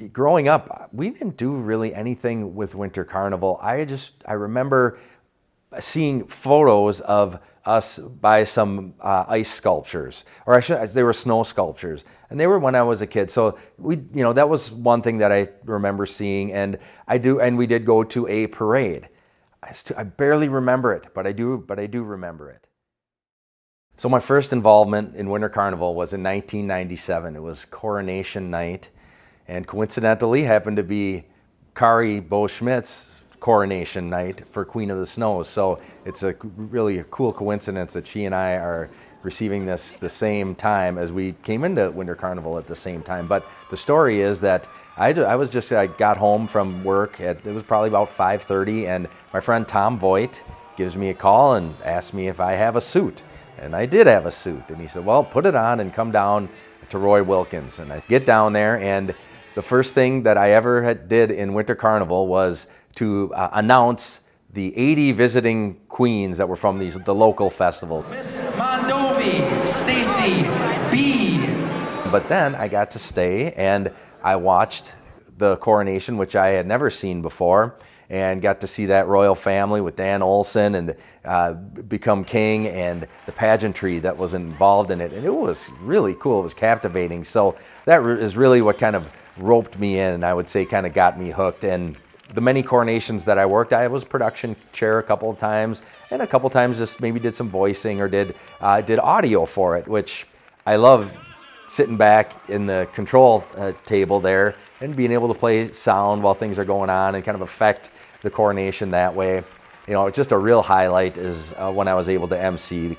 growing up, we didn't do really anything with Winter Carnival. I remember seeing photos of us by some ice sculptures, or they were snow sculptures, and they were when I was a kid. So that was one thing that I remember seeing, and we did go to a parade. I barely remember it, but I do remember it. So my first involvement in Winter Carnival was in 1997. It was Coronation Night, and coincidentally happened to be Kari Bo-Schmidt's coronation night for Queen of the Snows. So it's really a cool coincidence that she and I are receiving this the same time as we came into Winter Carnival at the same time. But the story is that I got home from work it was probably about 5:30, and my friend Tom Voigt gives me a call and asks me if I have a suit. And I did have a suit, and he said, well, put it on and come down to Roy Wilkins. And I get down there, and the first thing that I ever did in Winter Carnival was to announce the 80 visiting queens that were from the local festival. Miss Mondovi, Stacy B. But then I got to stay, and I watched the coronation, which I had never seen before, and got to see that royal family with Dan Olson and become king, and the pageantry that was involved in it. And it was really cool. It was captivating. So that is really what kind of roped me in, and I would say kind of got me hooked. And the many coronations that I worked, I was production chair a couple of times, and a couple of times just maybe did some voicing or did audio for it, which I love, sitting back in the control table there and being able to play sound while things are going on and kind of affect the coronation that way. Just a real highlight is when I was able to MC the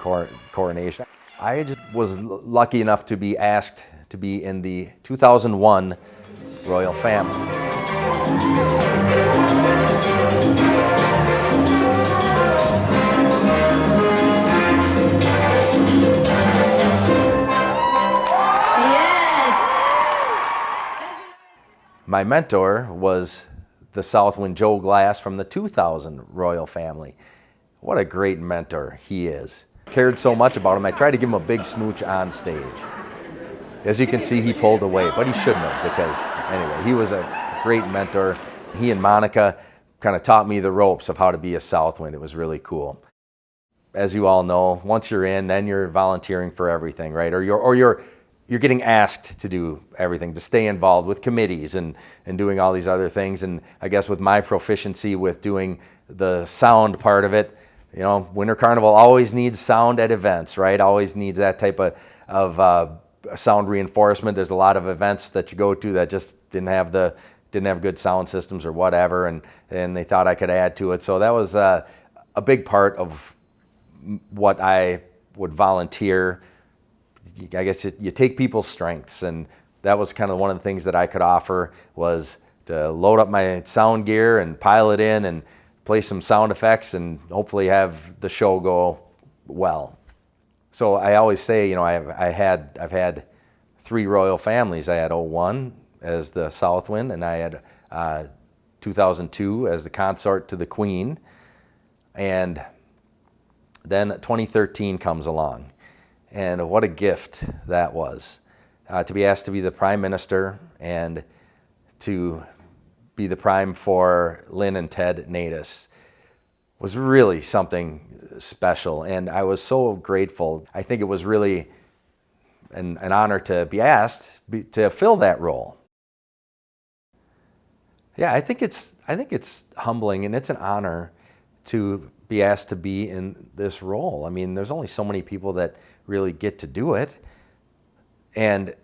coronation. I just was lucky enough to be asked to be in the 2001 royal family. My mentor was the Southwind Joe Glass from the 2000 royal family. What a great mentor he is. Cared so much about him, I tried to give him a big smooch on stage. As you can see, he pulled away, but he shouldn't have, because anyway, he was a great mentor. He and Monica kind of taught me the ropes of how to be a Southwind. It was really cool. As you all know, once you're in, then you're volunteering for everything, right? Or you're getting asked to do everything, to stay involved with committees and doing all these other things. And I guess with my proficiency with doing the sound part of it, Winter Carnival always needs sound at events, right? Always needs that type of sound reinforcement. There's a lot of events that you go to that just didn't have good sound systems or whatever, and they thought I could add to it. So that was a big part of what I would volunteer. I guess you take people's strengths, and that was kind of one of the things that I could offer, was to load up my sound gear and pile it in and play some sound effects and hopefully have the show go well. So I always say, I've had 3 royal families. I had 01 as the Southwind, and I had 2002 as the consort to the Queen, and then 2013 comes along. And what a gift that was, to be asked to be the Prime Minister and to be the Prime for Lynn and Ted Natus was really something special, and I was so grateful. I think it was really an honor to be asked to fill that role. Yeah, I think it's humbling, and it's an honor to be asked to be in this role. I mean, there's only so many people that really get to do it, and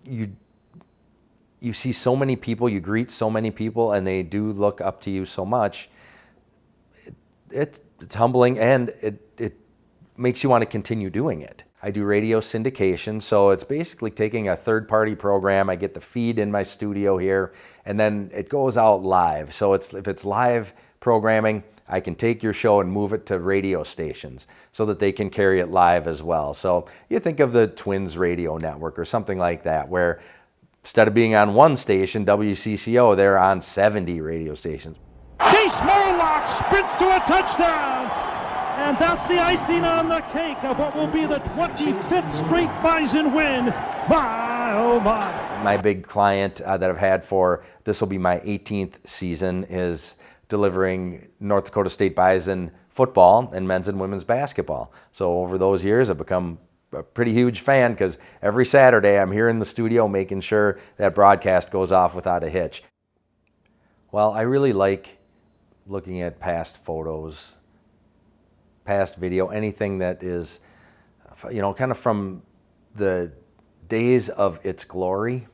you see so many people, you greet so many people, and they do look up to you so much. It's humbling, and it makes you want to continue doing it. I do radio syndication, so it's basically taking a third-party program. I get the feed in my studio here, and then it goes out live. So if it's live programming, I can take your show and move it to radio stations so that they can carry it live as well. So you think of the Twins radio network or something like that, where instead of being on one station, WCCO, they're on 70 radio stations. Chase Morlock sprints to a touchdown, and that's the icing on the cake of what will be the 25th straight Bison win. My, oh my. My big client that I've had for, this will be my 18th season, is delivering North Dakota State Bison football and men's and women's basketball. So over those years, I've become a pretty huge fan because every Saturday I'm here in the studio making sure that broadcast goes off without a hitch. Well, I really like looking at past photos, past video, anything that is, you know, kind of from the days of its glory,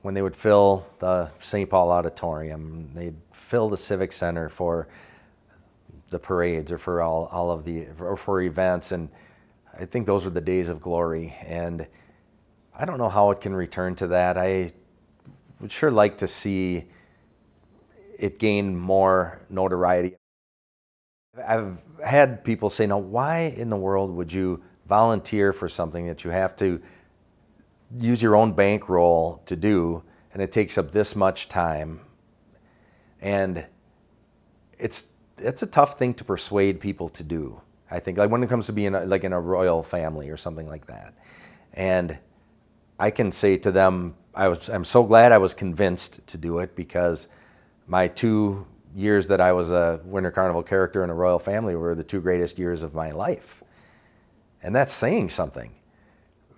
when they would fill the Saint Paul Auditorium, they'd fill the Civic Center for the parades or for all of the, or for events. And I think those were the days of glory. And I don't know how it can return to that. I would sure like to see it gain more notoriety. I've had people say, now, why in the world would you volunteer for something that you have to use your own bankroll to do, and it takes up this much time? And it's a tough thing to persuade people to do, I think, like when it comes to being like in a royal family or something like that. And I can say to them, I'm so glad I was convinced to do it, because my 2 years that I was a Winter Carnival character in a royal family were the 2 greatest years of my life. And that's saying something.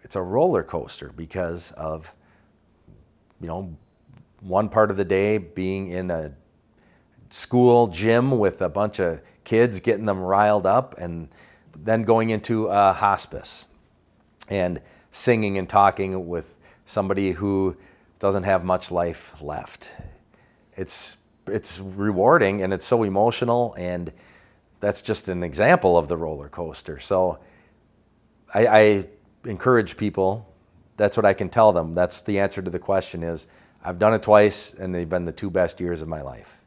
It's a roller coaster because of, you know, one part of the day being in a school gym with a bunch of kids, getting them riled up, and then going into a hospice and singing and talking with somebody who doesn't have much life left. It's rewarding, and it's so emotional, and that's just an example of the roller coaster. So I encourage people, that's what I can tell them. That's the answer to the question is, I've done it twice, and they've been the 2 best years of my life.